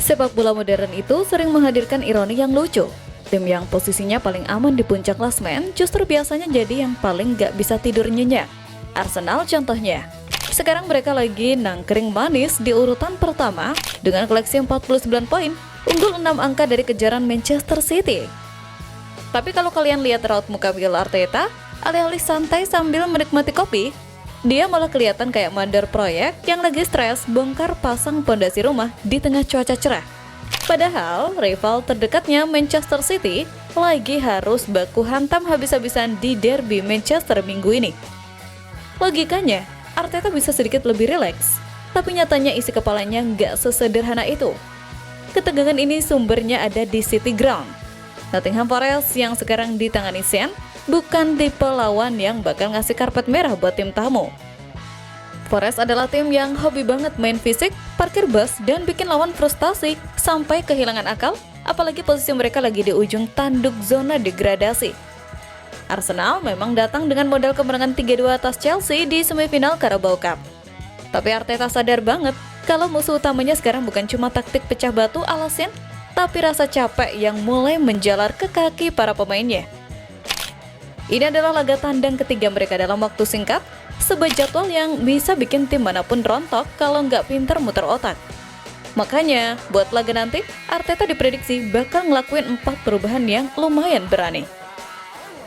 Sepak bola modern itu sering menghadirkan ironi yang lucu. Tim yang posisinya paling aman di puncak klasemen justru biasanya jadi yang paling gak bisa tidur nyenyak. Arsenal contohnya. Sekarang mereka lagi nangkring manis di urutan pertama dengan koleksi 49 poin, unggul 6 angka dari kejaran Manchester City. Tapi kalau kalian lihat raut muka Mikel Arteta, alih-alih santai sambil menikmati kopi, dia malah kelihatan kayak mandor proyek yang lagi stres bongkar pasang pondasi rumah di tengah cuaca cerah. Padahal rival terdekatnya Manchester City lagi harus baku hantam habis-habisan di derby Manchester minggu ini. Logikanya, Arteta bisa sedikit lebih rileks, tapi nyatanya isi kepalanya nggak sesederhana itu. Ketegangan ini sumbernya ada di City Ground. Nottingham Forest yang sekarang ditangani Sen bukan tipe lawan yang bakal ngasih karpet merah buat tim tamu. Forest adalah tim yang hobi banget main fisik, parkir bus, dan bikin lawan frustasi sampai kehilangan akal, apalagi posisi mereka lagi di ujung tanduk zona degradasi. Arsenal memang datang dengan modal kemenangan 3-2 atas Chelsea di semifinal Carabao Cup. Tapi Arteta sadar banget kalau musuh utamanya sekarang bukan cuma taktik pecah batu ala Sen, tapi rasa capek yang mulai menjalar ke kaki para pemainnya. Ini adalah laga tandang ketiga mereka dalam waktu singkat, sebuah jadwal yang bisa bikin tim manapun rontok kalau nggak pinter muter otak. Makanya, buat laga nanti, Arteta diprediksi bakal ngelakuin 4 perubahan yang lumayan berani.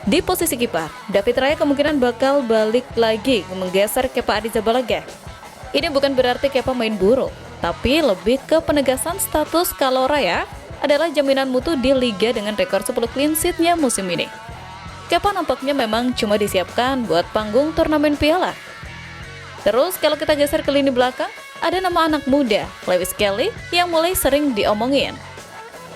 Di posisi kiper, David Raya kemungkinan bakal balik lagi menggeser Kepa Arrizabalaga. Ini bukan berarti Kepa main buruk, tapi lebih ke penegasan status kalau Raya adalah jaminan mutu di Liga dengan rekor 10 clean sheet-nya musim ini. Kepa nampaknya memang cuma disiapkan buat panggung turnamen piala. Terus kalau kita geser ke lini belakang, ada nama anak muda, Lewis Kelly, yang mulai sering diomongin.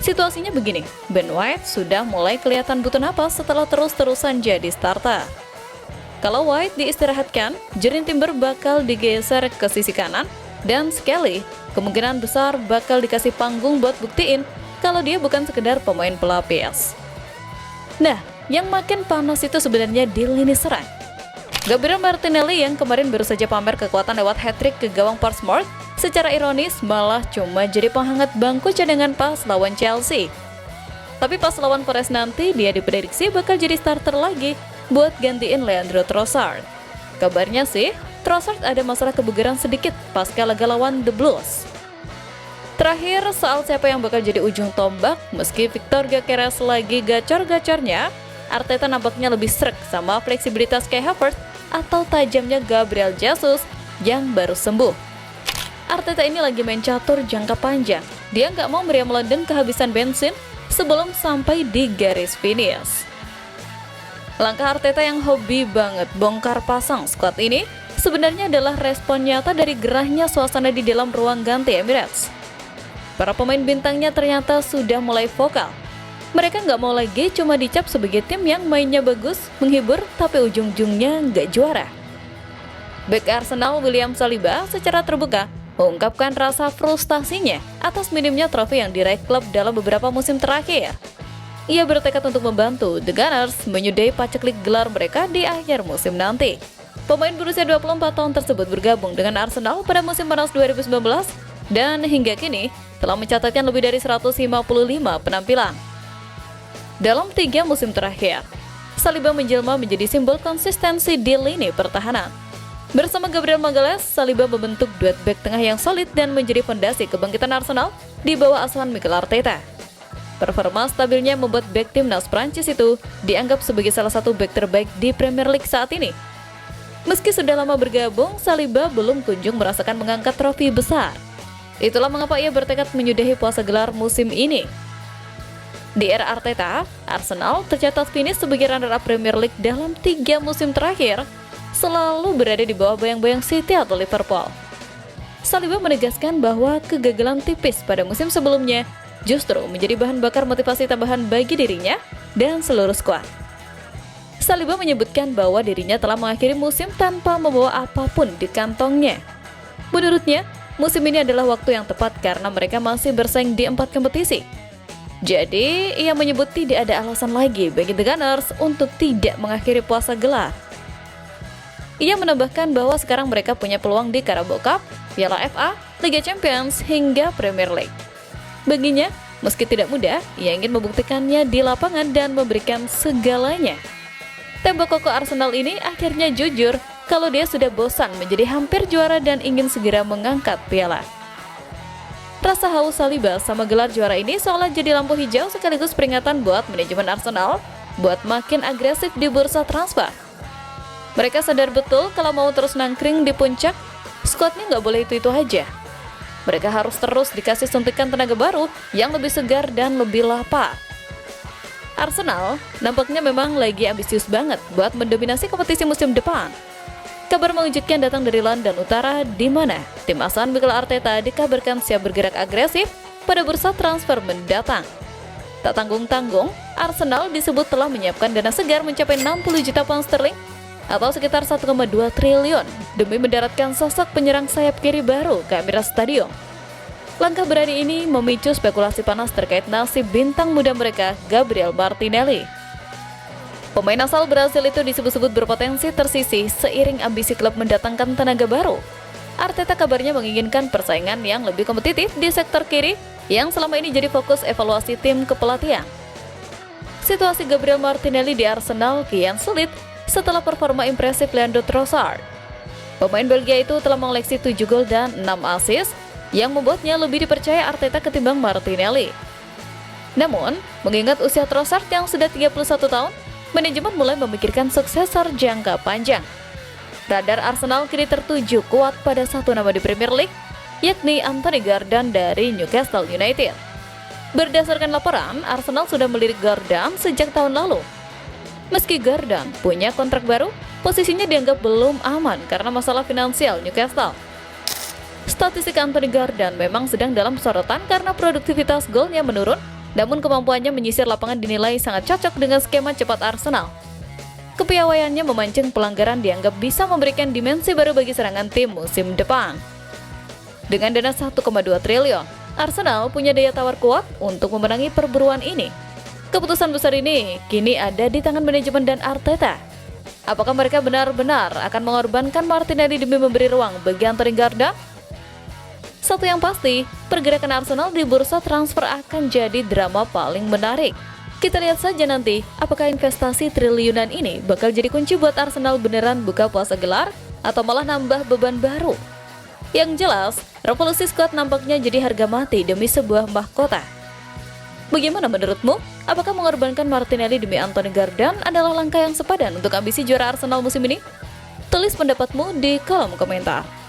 Situasinya begini, Ben White sudah mulai kelihatan butuh napas setelah terus-terusan jadi starter. Kalau White diistirahatkan, Jurrien Timber bakal digeser ke sisi kanan, dan Kelly kemungkinan besar bakal dikasih panggung buat buktiin kalau dia bukan sekedar pemain pelapis. Nah, yang makin panas itu sebenarnya di lini serang. Gabriel Martinelli yang kemarin baru saja pamer kekuatan lewat hat-trick ke gawang Portsmouth, secara ironis malah cuma jadi penghangat bangku cadangan pas lawan Chelsea. Tapi pas lawan Forest nanti, dia diprediksi bakal jadi starter lagi buat gantiin Leandro Trossard. Kabarnya sih, Trossard ada masalah kebugaran sedikit pasca laga lawan The Blues. Terakhir, soal siapa yang bakal jadi ujung tombak, meski Victor Gyökeres lagi gacor-gacornya, Arteta nampaknya lebih srek sama fleksibilitas Kai Havertz atau tajamnya Gabriel Jesus yang baru sembuh. Arteta ini lagi main catur jangka panjang. Dia nggak mau meriam London kehabisan bensin sebelum sampai di garis finish. Langkah Arteta yang hobi banget bongkar pasang skuad ini sebenarnya adalah respon nyata dari gerahnya suasana di dalam ruang ganti Emirates. Para pemain bintangnya ternyata sudah mulai vokal. Mereka nggak mau lagi cuma dicap sebagai tim yang mainnya bagus, menghibur, tapi ujung-ujungnya nggak juara. Bek Arsenal William Saliba secara terbuka mengungkapkan rasa frustasinya atas minimnya trofi yang diraih klub dalam beberapa musim terakhir. Ia bertekad untuk membantu The Gunners menyudahi paceklik gelar mereka di akhir musim nanti. Pemain berusia 24 tahun tersebut bergabung dengan Arsenal pada musim panas 2019 dan hingga kini telah mencatatkan lebih dari 155 penampilan. Dalam 3 musim terakhir, Saliba menjelma menjadi simbol konsistensi di lini pertahanan. Bersama Gabriel Magalhaes, Saliba membentuk duet bek tengah yang solid dan menjadi fondasi kebangkitan Arsenal di bawah asuhan Mikel Arteta. Performa stabilnya membuat bek timnas Prancis itu dianggap sebagai salah satu bek terbaik di Premier League saat ini. Meski sudah lama bergabung, Saliba belum kunjung merasakan mengangkat trofi besar. Itulah mengapa ia bertekad menyudahi puasa gelar musim ini. Di era Arteta, Arsenal tercatat finish sebagai runner-up Premier League dalam 3 musim terakhir, selalu berada di bawah bayang-bayang City atau Liverpool. Saliba menegaskan bahwa kegagalan tipis pada musim sebelumnya justru menjadi bahan bakar motivasi tambahan bagi dirinya dan seluruh skuad. Saliba menyebutkan bahwa dirinya telah mengakhiri musim tanpa membawa apapun di kantongnya. Menurutnya, musim ini adalah waktu yang tepat karena mereka masih bersaing di 4 kompetisi. Jadi, ia menyebut tidak ada alasan lagi bagi The Gunners untuk tidak mengakhiri puasa gelar. Ia menambahkan bahwa sekarang mereka punya peluang di Carabao Cup, Piala FA, Liga Champions, hingga Premier League. Baginya, meski tidak mudah, ia ingin membuktikannya di lapangan dan memberikan segalanya. Tembok kokoh Arsenal ini akhirnya jujur kalau dia sudah bosan menjadi hampir juara dan ingin segera mengangkat piala. Rasa haus Saliba sama gelar juara ini seolah jadi lampu hijau sekaligus peringatan buat manajemen Arsenal buat makin agresif di bursa transfer. Mereka sadar betul kalau mau terus nangkring di puncak, skuadnya nggak boleh itu-itu aja. Mereka harus terus dikasih suntikan tenaga baru yang lebih segar dan lebih lapar. Arsenal nampaknya memang lagi ambisius banget buat mendominasi kompetisi musim depan. Kabar mengejutkan datang dari London Utara, di mana tim asuhan Mikel Arteta dikabarkan siap bergerak agresif pada bursa transfer mendatang. Tak tanggung-tanggung, Arsenal disebut telah menyiapkan dana segar mencapai 60 juta pound sterling atau sekitar 1,2 triliun demi mendaratkan sosok penyerang sayap kiri baru ke Emirates Stadium. Langkah berani ini memicu spekulasi panas terkait nasib bintang muda mereka, Gabriel Martinelli. Pemain asal Brasil itu disebut-sebut berpotensi tersisih seiring ambisi klub mendatangkan tenaga baru. Arteta kabarnya menginginkan persaingan yang lebih kompetitif di sektor kiri yang selama ini jadi fokus evaluasi tim kepelatihan. Situasi Gabriel Martinelli di Arsenal kian sulit setelah performa impresif Leandro Trossard. Pemain Belgia itu telah mengoleksi 7 gol dan 6 assist yang membuatnya lebih dipercaya Arteta ketimbang Martinelli. Namun, mengingat usia Trossard yang sudah 31 tahun, manajemen mulai memikirkan suksesor jangka panjang. Radar Arsenal kini tertuju kuat pada satu nama di Premier League, yakni Anthony Gordon dari Newcastle United. Berdasarkan laporan, Arsenal sudah melirik Gordon sejak tahun lalu. Meski Gordon punya kontrak baru, posisinya dianggap belum aman karena masalah finansial Newcastle. Statistik Anthony Gordon memang sedang dalam sorotan karena produktivitas golnya menurun, namun kemampuannya menyisir lapangan dinilai sangat cocok dengan skema cepat Arsenal. Kepiawaiannya memancing pelanggaran dianggap bisa memberikan dimensi baru bagi serangan tim musim depan. Dengan dana 1,2 triliun, Arsenal punya daya tawar kuat untuk memenangi perburuan ini. Keputusan besar ini kini ada di tangan manajemen dan Arteta. Apakah mereka benar-benar akan mengorbankan Martinelli demi memberi ruang bagi Anthony Gordon? Satu yang pasti, pergerakan Arsenal di bursa transfer akan jadi drama paling menarik. Kita lihat saja nanti, apakah investasi triliunan ini bakal jadi kunci buat Arsenal beneran buka puasa gelar atau malah nambah beban baru. Yang jelas, revolusi skuad nampaknya jadi harga mati demi sebuah mahkota. Bagaimana menurutmu? Apakah mengorbankan Martinelli demi Anthony Gordon adalah langkah yang sepadan untuk ambisi juara Arsenal musim ini? Tulis pendapatmu di kolom komentar.